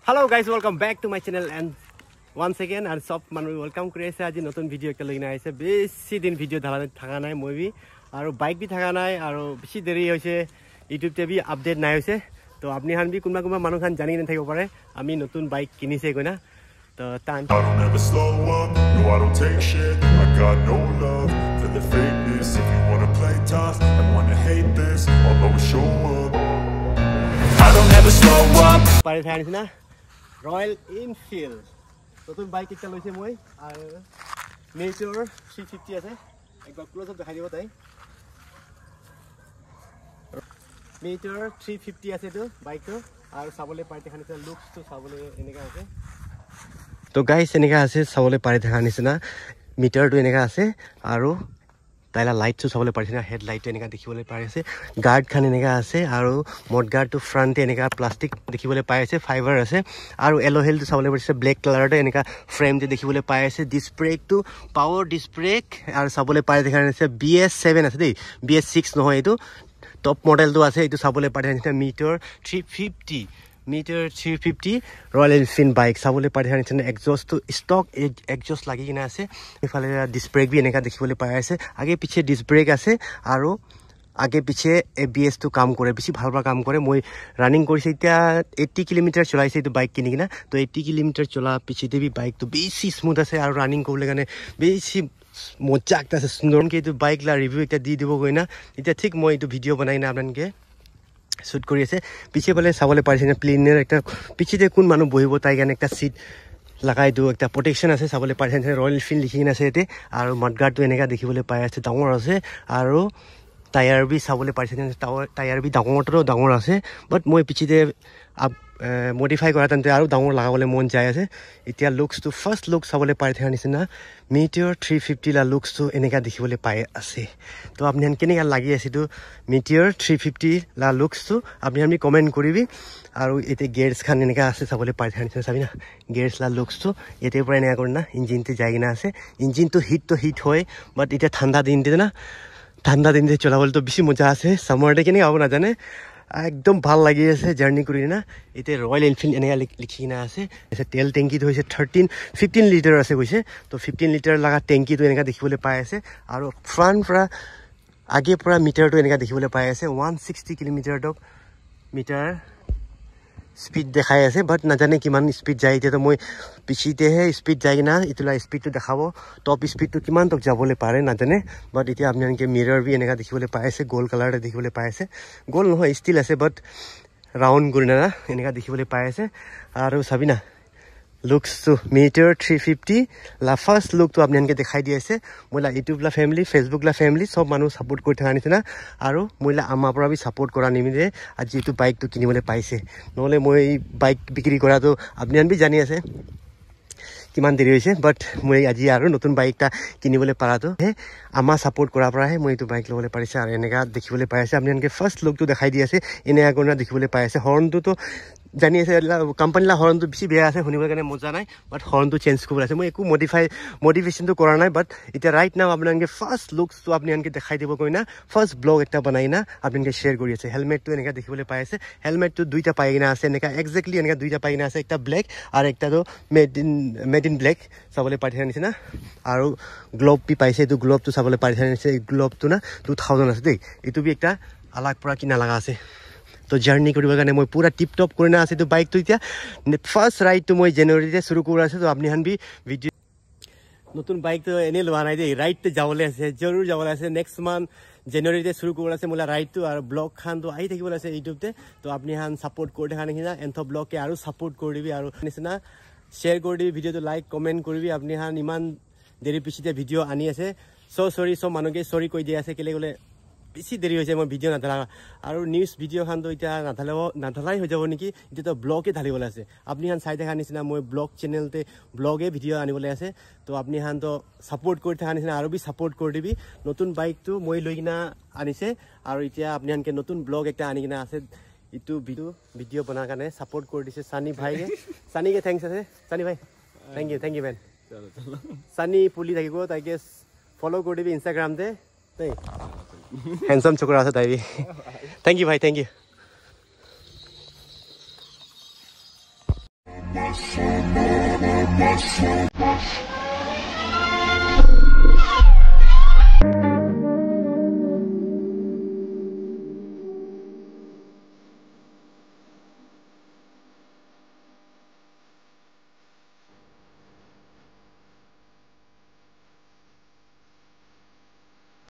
Hello guys, welcome back to my channel and once again and sub manu welcome kori ase aji notun video ekta loina aise beshi din video dhala thaka nai moi bi aru bike bi thaka nai aru beshi deri hoise YouTube te bi update nai hoise to apni han bi kunba manu khan jani na thakibo pare ami notun bike kinise koina to tan I don't ever slow up, no I don't take shit. I got no love for the fakeness. If you wanna play tough and wanna hate this, I'll always show up. I don't ever slow up. pare thani na Royal Enfield notun bike ekta loise moi aru Meteor 350 ase ekbar close up dekhai dibo tai Meteor 350 ase to bike to aru sabole pare thani looks to sabole eneka ase to guys eneka ase sabole pare thani na Meteor to eneka ase aru taila light to sabole pare na headlight to eneka dekhibole pare ase guard khan eneka ase aru mod guard to front eneka plastic dekhibole pare ase fiber ase aru alloy to sabole pare black color to eneka frame te dekhibole pare ase disc brake to power disc brake aru sabole pare dekhane ase BS7 ase dei BS6 no hoy etu top model to ase etu sabole pare ase Meteor 350 Meteor 350 Royal Enfield bike sabole pare ase exhaust to stock exhaust lagi kina ase ifale disc brake bi eneka dekhibole pare ase age piche disc brake ase aru age piche ABS to kaam kore beshi bhal kaam kore moi running korise eta 80 km cholaise etu bike kini kina to 80 km chola piche te bi bike to beshi smooth ase aru running korle gane beshi moja ekta ase sundor ke etu bike la review ekta di dibo goina eta thik moi etu video banai na apnanke shoot kori ase piche bale sabole parise na planer ekta piche te kun manu bohibo tai gane ekta seat lagai do ekta protection ase sabole parise Royal Enfield likhina ase ete aru mudguard to eneka dekhibole pai ase dangor ase aru tire bi sabole parise tire bi dangor ase but moi piche te modify kora tante aru dangor lagabole mon jai ase etia looks to first look sabole pare thani na Meteor 350 la looks to eneka dekhibole pai ase to apni han keneka lagi ase to Meteor 350 la looks to apni ami comment koribi aru ete gears khan eneka ase sabole pare thani sabi na gears la looks to ete pura eneka korna engine te jai na ase engine to hit hoy but eta thanda din de na thanda din de cholabole to beshi moja ase summer de kene abo na jane একদম ভাল লাগি আছে journey কৰি না এতে royal Enfield এনেকা লিখিনা আছে এছে তেল ট্যাঙ্কি তো হৈছে 15 লিটাৰ আছে কৈছে তো 15 লিটাৰ লাগা ট্যাঙ্কি তো এনেকা দেখিবলৈ পাই আছে আৰু ফ্ৰন্ট পৰা আগে পৰা মিটাৰ তো এনেকা দেখিবলৈ পাই আছে 160 কিলোমিটাৰ টক মিটাৰ স্পিড দেখাই আছে বাট না জানে কিমান স্পিড যায় এতিয়া তো মই পিছিতে হে স্পিড যায় না ইতলা স্পিড তো দেখাবো টপ স্পিড তো কিমান তক যাবলে পারে না জানে বাট এতিয়া আপোনানকে মিৰৰ বি এনেকা দেখিবলৈ পাই আছে গোল কালাৰ দেখিবলৈ পাই আছে গোল নহয় ষ্টিল আছে বাট ৰাউন্ড কৰি না এনেকা দেখিবলৈ পাই আছে আৰু Sabina looks to Meteor 350 la first look to apni anke dekhai di ase moila YouTube la family Facebook la family sob manu support kori thani na aru moila ama pora bi support kora nimide aji tu bike to kinibole paise nole moi bike bikri kora to apni an bi jani ase কিমান দেৰি হৈছে বাট মই আজি আৰু নতুন bike টা কিনিবলে পাৰাটো হে আমা সাপোৰ্ট কৰা পৰা হে মই এইটো বাইক লবলৈ পাৰিছে আৰু এনেকা দেখিবলৈ পাই আছে আপুনি এনেকে ফাৰ্স্ট লুক টো দেখাই দি আছে এনেকা কোনা দেখিবলৈ পাই আছে হৰ্নটো তো জানি আছে কোম্পানী লা হৰ্নটো বেছি বেয়া আছে শুনিবৰ কাৰণে মজা নাই বাট হৰ্নটো চেঞ্জ কৰিব আছে মই একো মডিফিকেশন তো কৰা নাই বাট এটা ৰাইট নাও আপুনি এনেকে ফাৰ্স্ট লুকস তো আপুনি এনেকে দেখাই দিব কইনা ফাৰ্স্ট ব্লগ এটা বনাই না আপুনি এনেকে শেয়াৰ কৰি আছে হেলমেট তো এনেকা দেখিবলৈ পাই আছে হেলমেট তো দুইটা পাই কিনা আছে এনেকা এক্স্যাক্টলি এনেকা দুইটা পাই কিনা আছে একটা ব্ল্যাক আৰু একটা তো made in black sabole pare thani na aru globe pi paise tu globe tu sabole pare thani se globe tu na 2000 ase dei etu bi ekta alag pura kina laga ase to journey koriba gane moi pura tip top korina ase tu bike tu itia first ride tu moi January te shuru kora ase to apni han bi video notun bike to ene lwa nai dei ride te jabole ase jarur jabole ase next month January te shuru kora ase mola ride tu aru blog khan to ahi thakibole ase YouTube te to apni han support kori thani na entho blog ke aru support koribi aru nisna share kori dibi video to like comment koribi apni han iman deri pichite video ani ase so sorry so manoge sorry koi dia ase kele gole বেছি দেৰি হৈছে মই video নাথালা আৰু news video খান তো এটা নাথালাই হৈ যাব নেকি এটা তো ব্লগে ঢালিবলৈ আছে আপনি হান চাই দেখা নিচিনা মই ব্লগ চেনেলতে ব্লগে ভিডিও আনিবলৈ আছে তো আপনি হান তো সাপোর্ট কৰি থকা নিচিনা আৰু বি সাপোৰ্ট কৰি দিবি নতুন বাইক তো মই লৈ কিনা আনিছে আৰু এতিয়া আপনি হানকে নতুন ব্লগ একটা আনি কিনা আছে ইটো ভিডিও বনাৰ কাৰণে সাপোৰ্ট কৰি দিছে সানি ভাইকে সানিকে থ্যাঙ্কস আছে সানি ভাই থ্যাংক ইউ ম্যান সানি পুলি থাকিব তাইকে ফলো কৰি দিবি ইনষ্টাগ্ৰাম তে দেই handsome chokra ase tai bi thank you bhai thank you my son, my son, my son.